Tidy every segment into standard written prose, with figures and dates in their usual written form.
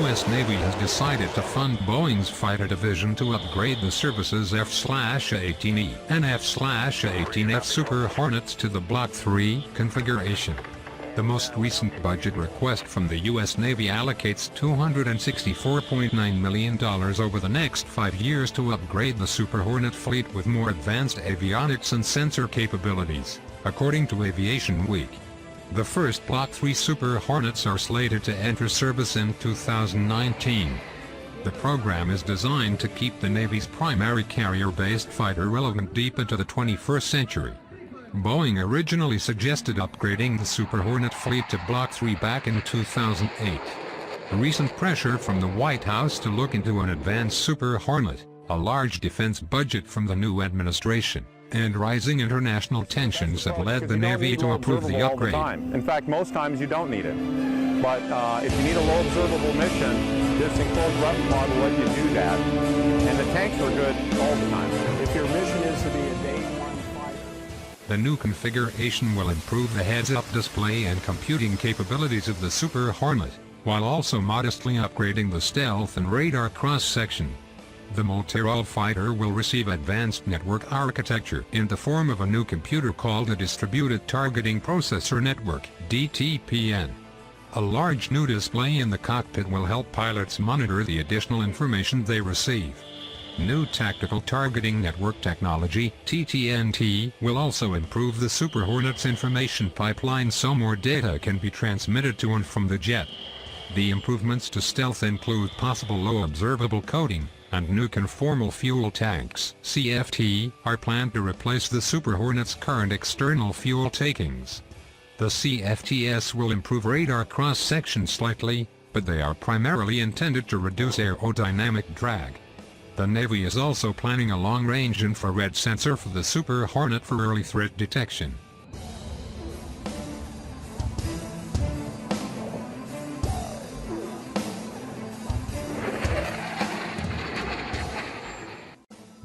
U.S. Navy has decided to fund Boeing's fighter division to upgrade the service's F/A-18E and F/A-18F Super Hornets to the Block 3 configuration. The most recent budget request from the U.S. Navy allocates $264.9 million over the next 5 years to upgrade the Super Hornet fleet with more advanced avionics and sensor capabilities, according to Aviation Week. The first Block 3 Super Hornets are slated to enter service in 2019. The program is designed to keep the Navy's primary carrier-based fighter relevant deep into the 21st century. Boeing originally suggested upgrading the Super Hornet fleet to Block 3 back in 2008. Recent pressure from the White House to look into an advanced Super Hornet, a large defense budget from the new administration, and rising international tensions have led the Navy to approve the upgrade. In fact, most times you don't need it. But if you need a low observable mission, this enclosed weapon mod will let you do that. And the tanks are good all the time. If your mission is to be a day one fighter. The new configuration will improve the heads-up display and computing capabilities of the Super Hornet, while also modestly upgrading the stealth and radar cross-section. The multi-role fighter will receive advanced network architecture in the form of a new computer called a Distributed Targeting Processor Network (DTPN). A large new display in the cockpit will help pilots monitor the additional information they receive. New Tactical Targeting Network Technology (TTNT) will also improve the Super Hornet's information pipeline so more data can be transmitted to and from the jet. The improvements to stealth include possible low observable coating, and new conformal fuel tanks (CFT) are planned to replace the Super Hornet's current external fuel takings. The CFTs will improve radar cross-section slightly, but they are primarily intended to reduce aerodynamic drag. The Navy is also planning a long-range infrared sensor for the Super Hornet for early threat detection.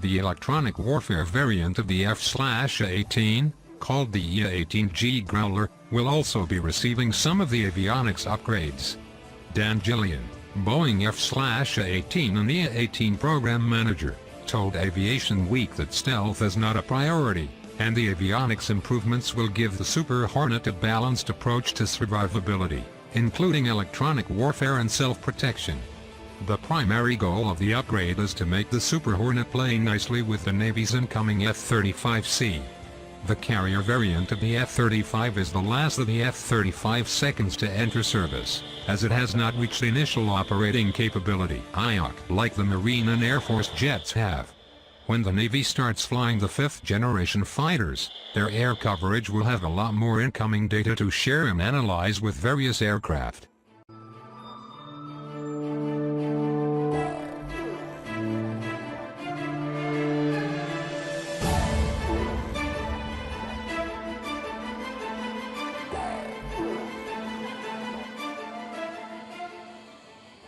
The electronic warfare variant of the F/A-18, called the E-18G Growler, will also be receiving some of the avionics upgrades. Dan Gillian, Boeing F/A-18 and E-18 program manager, told Aviation Week that stealth is not a priority, and the avionics improvements will give the Super Hornet a balanced approach to survivability, including electronic warfare and self-protection. The primary goal of the upgrade is to make the Super Hornet play nicely with the Navy's incoming F-35C. The carrier variant of the F-35 is the last of the F-35 seconds to enter service, as it has not reached initial operating capability (IOC) like the Marine and Air Force jets have. When the Navy starts flying the 5th-generation fighters, their air coverage will have a lot more incoming data to share and analyze with various aircraft.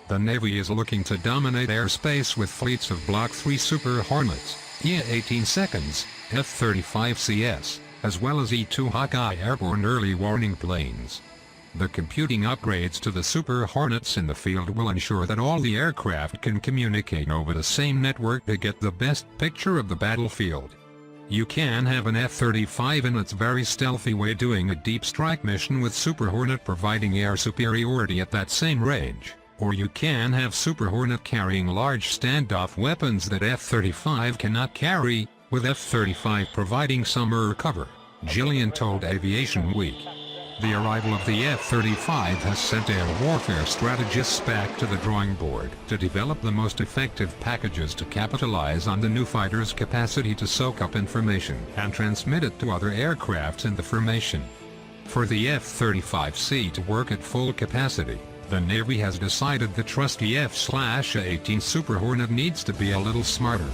The Navy is looking to dominate airspace with fleets of Block 3 Super Hornets, E-18 seconds, F-35CS, as well as E-2 Hawkeye airborne early warning planes. The computing upgrades to the Super Hornets in the field will ensure that all the aircraft can communicate over the same network to get the best picture of the battlefield. You can have an F-35 in its very stealthy way doing a deep strike mission with Super Hornet providing air superiority at that same range. Or you can have Super Hornet carrying large standoff weapons that F-35 cannot carry, with F-35 providing some air cover, Gillian told Aviation Week. The arrival of the F-35 has sent air warfare strategists back to the drawing board to develop the most effective packages to capitalize on the new fighter's capacity to soak up information and transmit it to other aircraft in the formation. For the F-35C to work at full capacity, the Navy has decided the trusty F/A-18 Super Hornet needs to be a little smarter.